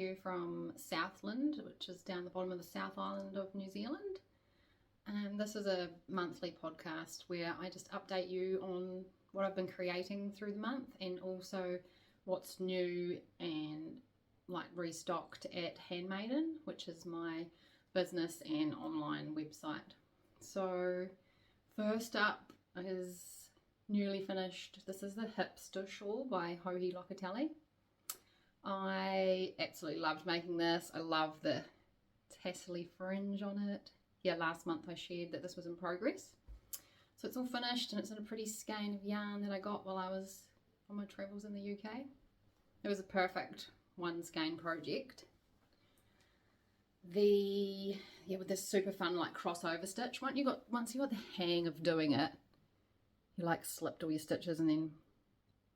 you from Southland, which is down the bottom of the South Island of New Zealand. And this is a monthly podcast where I just update you on what I've been creating through the month and also what's new and like restocked at Handmaiden, which is my business and online website. So first up is newly finished. This is the Hipster Shawl by Hohi Locatelli. I absolutely loved making this. I love the tassely fringe on it. Yeah, last month I shared that this was in progress. So it's all finished and it's in a pretty skein of yarn that I got while I was on my travels in the UK. It was a perfect one skein project. With this super fun like crossover stitch. Once you got the hang of doing it, you like slipped all your stitches and then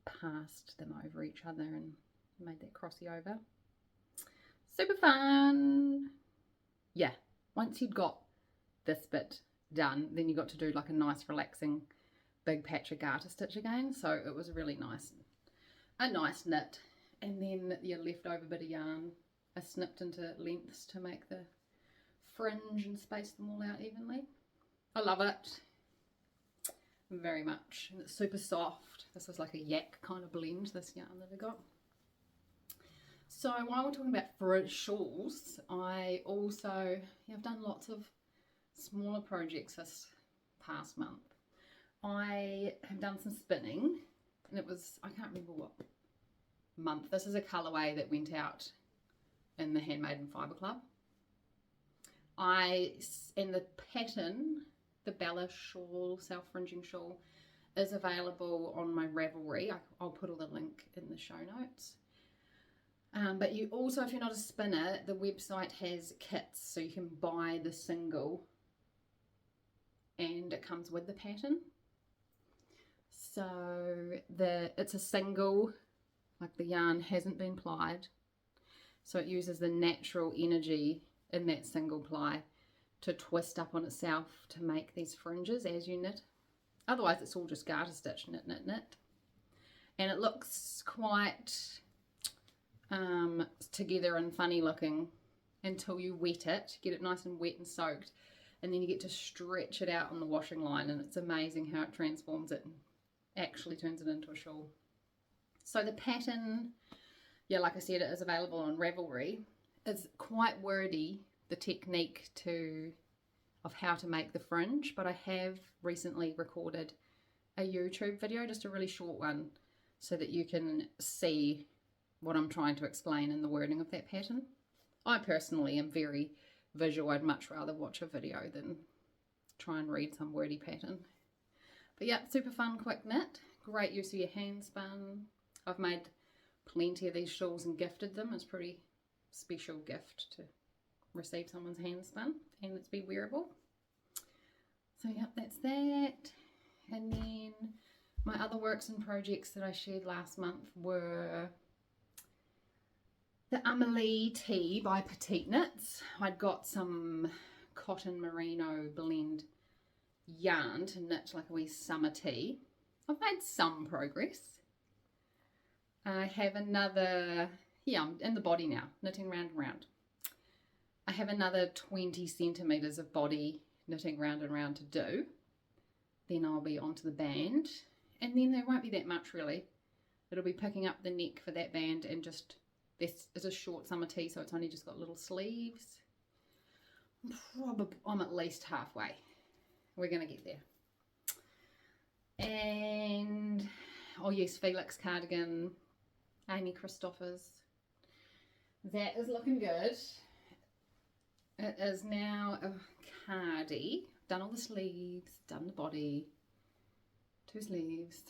passed them over each other and made that crossy over. Super fun. Yeah, once you'd got this bit done, then you got to do like a nice relaxing big patch of garter stitch again. So it was really nice, a nice knit. And then your leftover bit of yarn I snipped into lengths to make the fringe and space them all out evenly. I love it very much, and it's super soft. This is like a yak kind of blend, this yarn that I got. So while we're talking about shawls, I've done lots of smaller projects this past month. I have done some spinning, and it was, I can't remember what month. This is a colourway that went out in the Handmaiden Fibre Club. And the pattern, the Bella Shawl, self-fringing shawl, is available on my Ravelry. I'll put a little link in the show notes. But you also, if you're not a spinner, the website has kits, so you can buy the single and it comes with the pattern. So it's a single, like the yarn hasn't been plied, so it uses the natural energy in that single ply to twist up on itself to make these fringes as you knit. Otherwise it's all just garter stitch, knit, knit, knit. And it looks quite together and funny looking until you wet it, get it nice and wet and soaked, and then you get to stretch it out on the washing line, and it's amazing how it transforms it and actually turns it into a shawl. So the pattern, yeah, like I said, it is available on Ravelry. It's quite wordy, the technique of how to make the fringe, but I have recently recorded a YouTube video, just a really short one, so that you can see what I'm trying to explain in the wording of that pattern. I personally am very visual. I'd much rather watch a video than try and read some wordy pattern. But yeah, super fun, quick knit. Great use of your hand spun. I've made plenty of these shawls and gifted them. It's a pretty special gift to receive someone's hand spun and it's be wearable. So yeah, that's that. And then my other works and projects that I shared last month were the Amelie tee by Petite knits. I'd got some cotton merino blend yarn to knit like a wee summer tee. I've made some progress. I have another, yeah, I'm in the body now, knitting round and round. I have another 20 centimetres of body knitting round and round to do. Then I'll be onto the band, and then there won't be that much really. It'll be picking up the neck for that band, and just, this is a short summer tee, so it's only just got little sleeves. I'm at least halfway. We're going to get there. And, oh yes, Felix cardigan, Amy Christopher's. That is looking good. It is now a cardie. Done all the sleeves, done the body, 2 sleeves.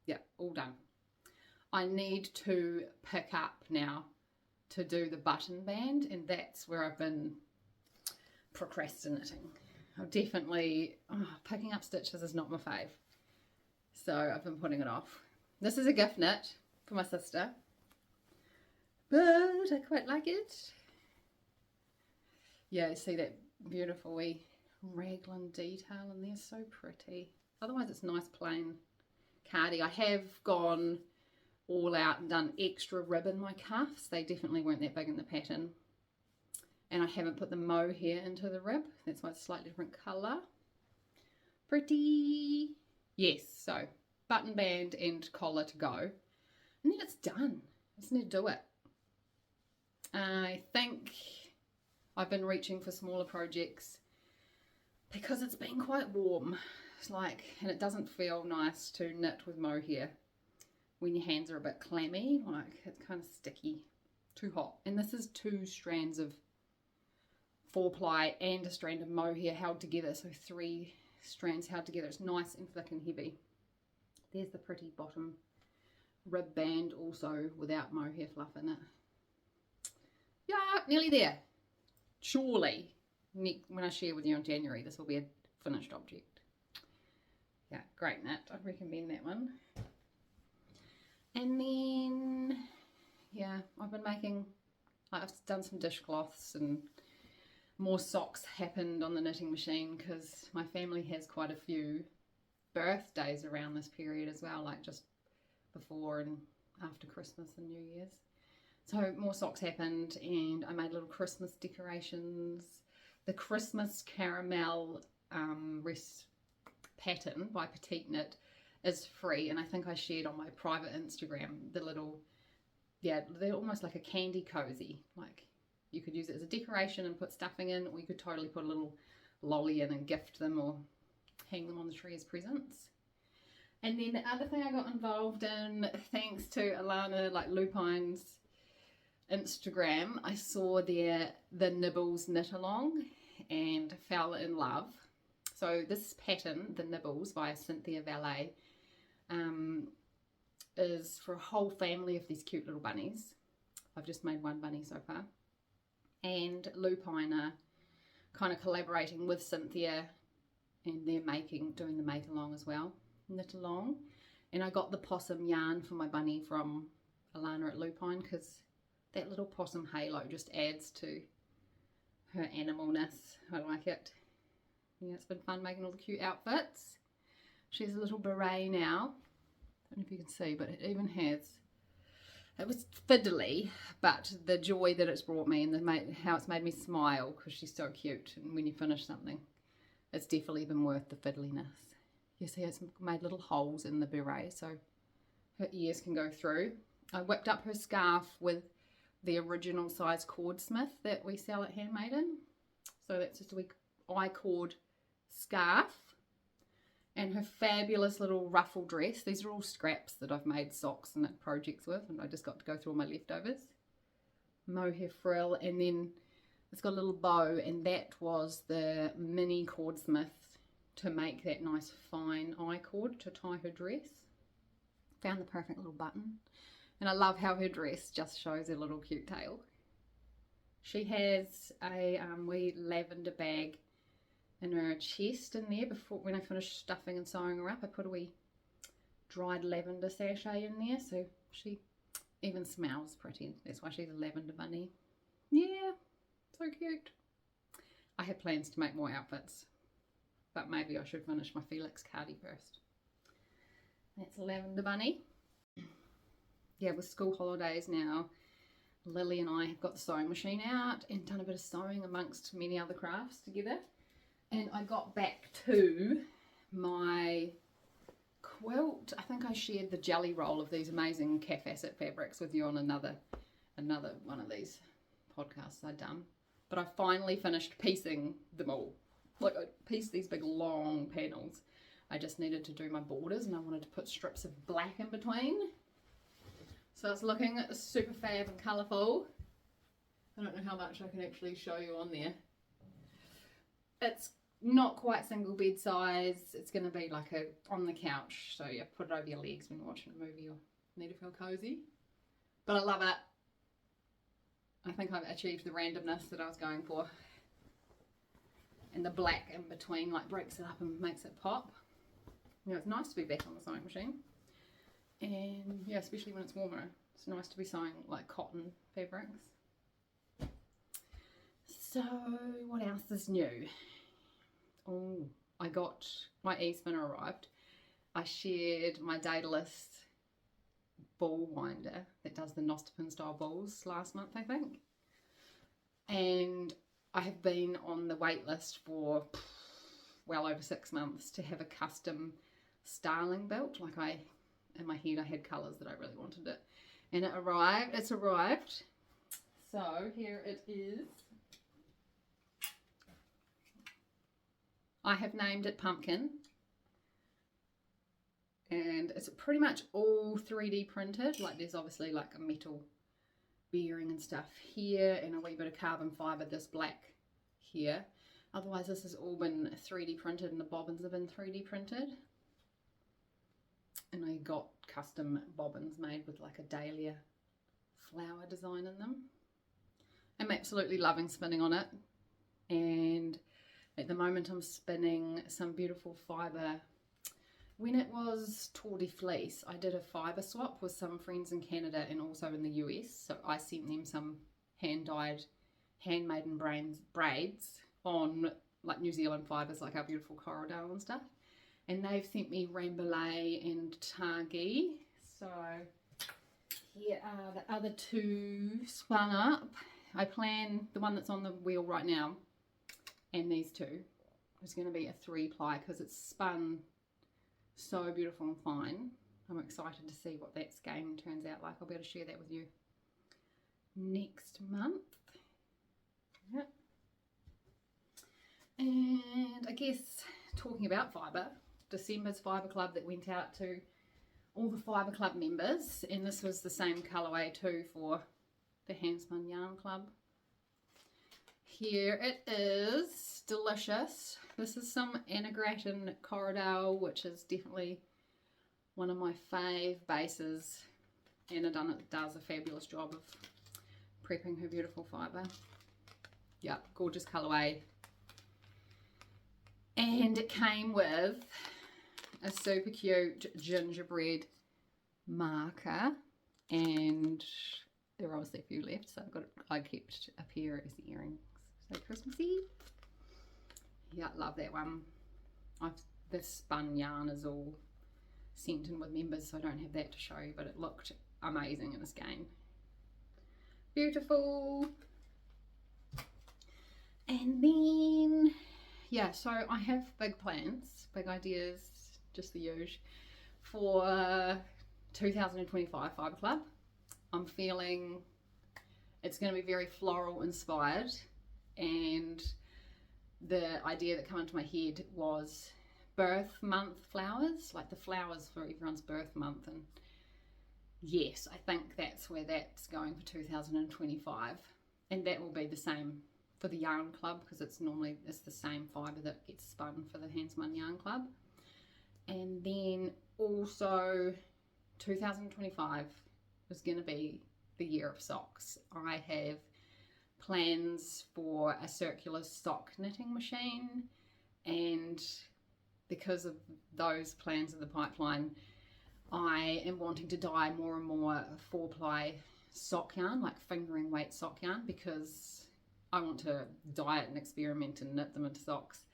Yeah, all done. I need to pick up now to do the button band, and that's where I've been procrastinating. I've definitely, picking up stitches is not my fave. So I've been putting it off. This is a gift knit for my sister, but I quite like it. Yeah, see that beautiful wee raglan detail in there, so pretty. Otherwise it's nice plain cardie. I have gone all out and done extra rib in my cuffs. They definitely weren't that big in the pattern. And I haven't put the mohair into the rib. That's why it's a slightly different colour. Pretty. Yes, so button band and collar to go. And then it's done. I just need to do it. I think I've been reaching for smaller projects because it's been quite warm. It's like, and it doesn't feel nice to knit with mohair when your hands are a bit clammy. Like, it's kind of sticky, too hot. And this is 2 strands of 4-ply and a strand of mohair held together, so 3 strands held together. It's nice and thick and heavy. There's the pretty bottom rib band, also without mohair fluff in it. Yeah, nearly there. Surely, when I share with you in January, this will be a finished object. Yeah, great knit. I'd recommend that one. And then, yeah, I've been making, I've done some dishcloths, and more socks happened on the knitting machine because my family has quite a few birthdays around this period as well, like just before and after Christmas and New Year's. So more socks happened, and I made little Christmas decorations. The Christmas caramel pattern by Petite knit is free, and I think I shared on my private Instagram the little, yeah, they're almost like a candy cozy. Like, you could use it as a decoration and put stuffing in, or you could totally put a little lolly in and gift them or hang them on the tree as presents. And then the other thing I got involved in, thanks to Alana, like Lupine's Instagram, I saw the Nibbles knit along and fell in love. So this pattern, the Nibbles by Cynthia Valet, is for a whole family of these cute little bunnies. I've just made one bunny so far. And Lupine are kind of collaborating with Cynthia, and they're doing the make along as well, knit along. And I got the possum yarn for my bunny from Alana at Lupine, because that little possum halo just adds to her animalness. I like it. Yeah, it's been fun making all the cute outfits. She has a little beret now. I don't know if you can see, but it even has, it was fiddly, but the joy that it's brought me, and how it's made me smile because she's so cute. And when you finish something, it's definitely been worth the fiddliness. You see, it's made little holes in the beret so her ears can go through. I whipped up her scarf with the original size Cordsmiths that we sell at Handmaiden. So that's just a wee icord scarf. And her fabulous little ruffle dress. These are all scraps that I've made socks and projects with, and I just got to go through all my leftovers. Mohair frill, and then it's got a little bow, and that was the mini Cordsmiths to make that nice fine icord to tie her dress. Found the perfect little button. And I love how her dress just shows her little cute tail. She has a wee lavender bag in her chest in there. When I finished stuffing and sewing her up, I put a wee dried lavender sachet in there, so she even smells pretty. That's why she's a lavender bunny. Yeah, so cute. I have plans to make more outfits, but maybe I should finish my Felix Cardi first. That's a lavender bunny. Yeah, with school holidays now, Lily and I have got the sewing machine out and done a bit of sewing amongst many other crafts together. And I got back to my quilt. I think I shared the jelly roll of these amazing calf asset fabrics with you on another one of these podcasts I'd done. But I finally finished piecing them all. Like, I pieced these big long panels. I just needed to do my borders, and I wanted to put strips of black in between. So it's looking super fab and colourful. I don't know how much I can actually show you on there. It's not quite single bed size. It's going to be like on the couch, so you put it over your legs when you're watching a movie or need to feel cozy. But I love it. I think I've achieved the randomness that I was going for. And the black in between like breaks it up and makes it pop. You know, it's nice to be back on the sewing machine. And yeah, especially when it's warmer. It's nice to be sewing like cotton fabrics. So what else is new? Oh, I got my e-spinner arrived. I shared my Daedalus ball winder that does the Nostipin style balls last month, I think. And I have been on the wait list for well over 6 months to have a custom starling belt. Like in my head I had colours that I really wanted it. And it's arrived. So here it is. I have named it Pumpkin. And it's pretty much all 3D printed. Like there's obviously like a metal bearing and stuff here and a wee bit of carbon fibre, this black here. Otherwise this has all been 3D printed and the bobbins have been 3D printed. And I got custom bobbins made with like a dahlia flower design in them. I'm absolutely loving spinning on it. And at the moment I'm spinning some beautiful fibre. When it was Tour de Fleece, I did a fibre swap with some friends in Canada and also in the US. So I sent them some hand-dyed Handmaiden braids on like New Zealand fibres, like our beautiful Corridale and stuff. And they've sent me Rambouillet and Targhee. So here are the other two spun up. I plan the one that's on the wheel right now and these two is going to be a 3-ply because it's spun so beautiful and fine. I'm excited to see what that skein turns out like. I'll be able to share that with you next month. Yeah. And I guess talking about fibre, December's Fibre Club that went out to all the Fibre Club members, and this was the same colourway too for the Handspun Yarn Club. Here it is, delicious. This is some Anna Grattan Corridale, which is definitely one of my fave bases. Anna does a fabulous job of prepping her beautiful fibre. Yeah, gorgeous colourway. And it came with a super cute gingerbread marker, and there are obviously a few left, so I kept a pair as earrings. So Christmassy. Yeah, love that one. This spun yarn is all sent in with members, so I don't have that to show you, but it looked amazing in the skein. Beautiful. And then, yeah, so I have big plans, big ideas, just the usual, for 2025 Fibre Club. I'm feeling it's going to be very floral inspired, and the idea that came into my head was birth month flowers, like the flowers for everyone's birth month. And yes, I think that's where that's going for 2025, and that will be the same for the Yarn Club because it's the same fibre that gets spun for the Handspun Yarn Club. And then also 2025 is going to be the year of socks. I have plans for a circular sock knitting machine, and because of those plans in the pipeline, I am wanting to dye more and more 4-ply sock yarn, like fingering weight sock yarn, because I want to dye it and experiment and knit them into socks.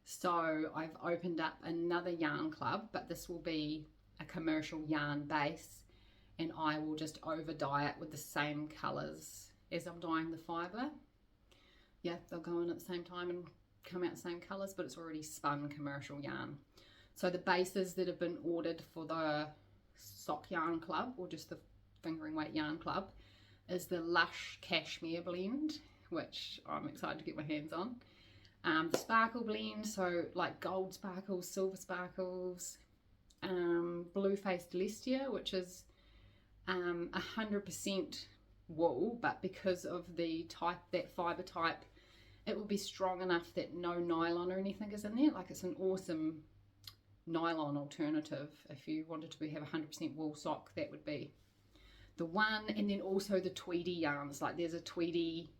So I've opened up another yarn club, but this will be a commercial yarn base, and I will just over dye it with the same colours as I'm dyeing the fibre. Yeah, they'll go in at the same time and come out the same colours, but it's already spun commercial yarn. So the bases that have been ordered for the sock yarn club, or just the fingering weight yarn club, is the Lush Cashmere blend, which I'm excited to get my hands on. The sparkle blend, so like gold sparkles, silver sparkles, blue faced Lestia, which is 100% wool, but because of the type, that fibre type, it will be strong enough that no nylon or anything is in there. Like, it's an awesome nylon alternative. If you wanted to have 100% wool sock, that would be the one. And then also the Tweedy yarns, like there's a Tweedy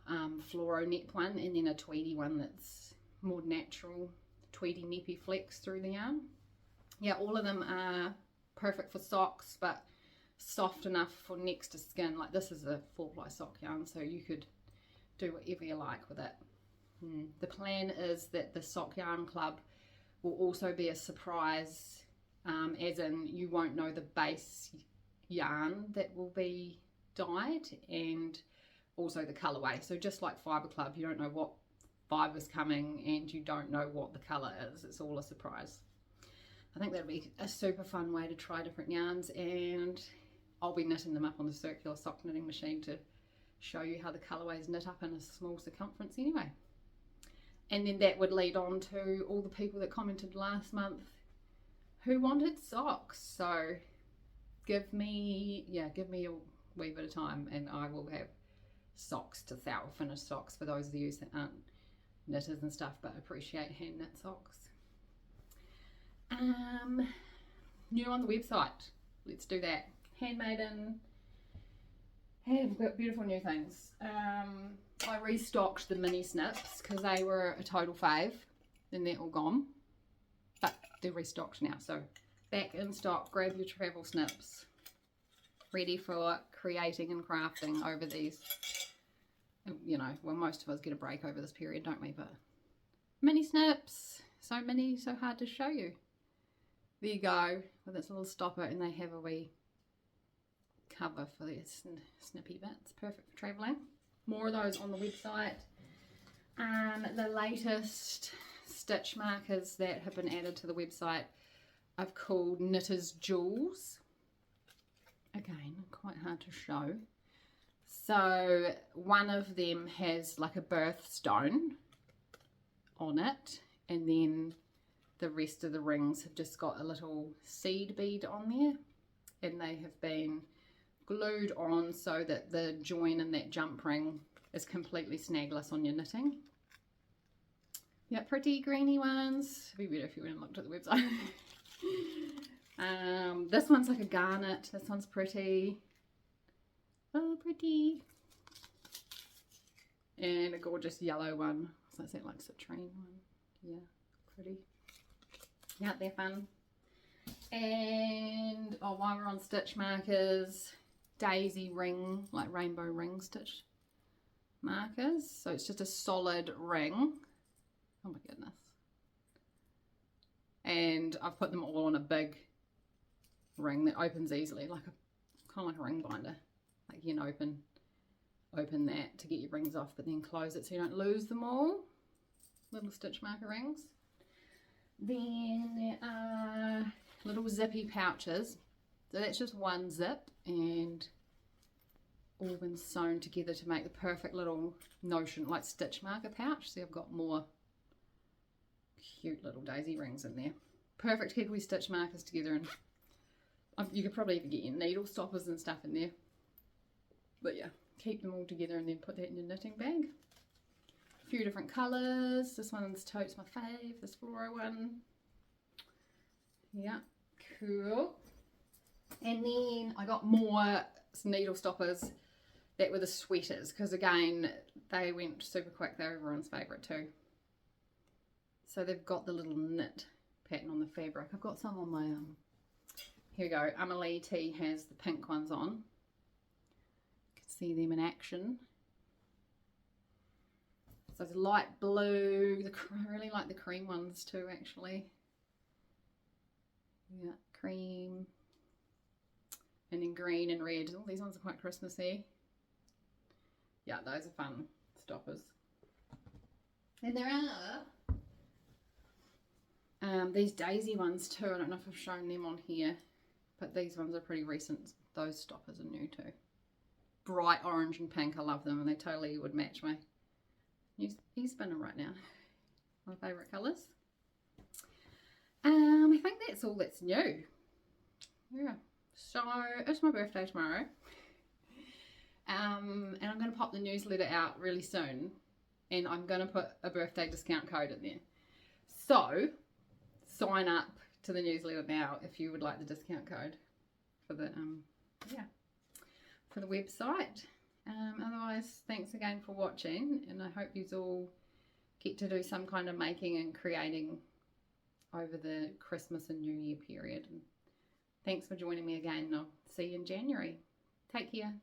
fluoro net one, and then a Tweedy one that's more natural, Tweedy neppy flex through the yarn. Yeah, all of them are perfect for socks, but soft enough for next to skin. Like, this is a 4-ply sock yarn, so you could do whatever you like with it. The plan is that the sock yarn club will also be a surprise as in you won't know the base yarn that will be dyed and also the colorway. So just like Fibre Club, you don't know what fiber's coming and you don't know what the color is. It's all a surprise. I think that'll be a super fun way to try different yarns, and I'll be knitting them up on the circular sock knitting machine to show you how the colorways knit up in a small circumference anyway. And then that would lead on to all the people that commented last month who wanted socks. So give me a wee bit of time and I will have socks to sell, finished socks for those of you that aren't knitters and stuff but appreciate hand knit socks. New on the website, let's do that. Handmaiden have got beautiful new things. I restocked the mini snips because they were a total fave, then they're all gone, but they're restocked now, so back in stock. Grab your travel snips, ready for creating and crafting over these, you know, well, most of us get a break over this period, don't we? But mini snips, so many, so hard to show you. There you go, with its little stopper, and they have a wee cover for their snippy bits, perfect for travelling. More of those on the website. The latest stitch markers that have been added to the website I've called Knitter's Jewels. Again, quite hard to show. So one of them has like a birthstone on it, and then the rest of the rings have just got a little seed bead on there, and they have been glued on so that the join in that jump ring is completely snagless on your knitting. Yeah, pretty greeny ones. It'd be better if you went and looked at the website. This one's like a garnet. This one's pretty. Oh, pretty. And a gorgeous yellow one. So is that like citrine one? Yeah, pretty. Yeah, they're fun. And oh, while we're on stitch markers, daisy ring, like rainbow ring stitch markers. So it's just a solid ring. Oh my goodness. And I've put them all on a big ring that opens easily, like a kind of like a ring binder. Like you can open that to get your rings off, but then close it so you don't lose them all. Little stitch marker rings. Then there are little zippy pouches. So that's just one zip and all been sewn together to make the perfect little notion, like stitch marker pouch. So I've got more cute little daisy rings in there. Perfect to keep all your stitch markers together, and you could probably even get your needle stoppers and stuff in there. But yeah, keep them all together and then put that in your knitting bag. A few different colours. This one's totes my fave, this floral one. Yeah, cool. And then I got more needle stoppers that were the sweaters, because again, they went super quick. They're everyone's favourite too. So they've got the little knit pattern on the fabric. I've got some on my, here we go, Amelie T has the pink ones on. You can see them in action. So it's light blue. I really like the cream ones too, actually. Yeah, cream. And then green and red. Oh, these ones are quite Christmassy. Yeah, those are fun stoppers. And there are these daisy ones too. I don't know if I've shown them on here, but these ones are pretty recent. Those stoppers are new too. Bright orange and pink. I love them, and they totally would match my new spinner right now. My favourite colours. I think that's all that's new. Yeah. So it's my birthday tomorrow. And I'm going to pop the newsletter out really soon, and I'm going to put a birthday discount code in there. So sign up to the newsletter now if you would like the discount code for the for the website. Otherwise, thanks again for watching, and I hope you all get to do some kind of making and creating over the Christmas and New Year period. And thanks for joining me again. I'll see you in January. Take care.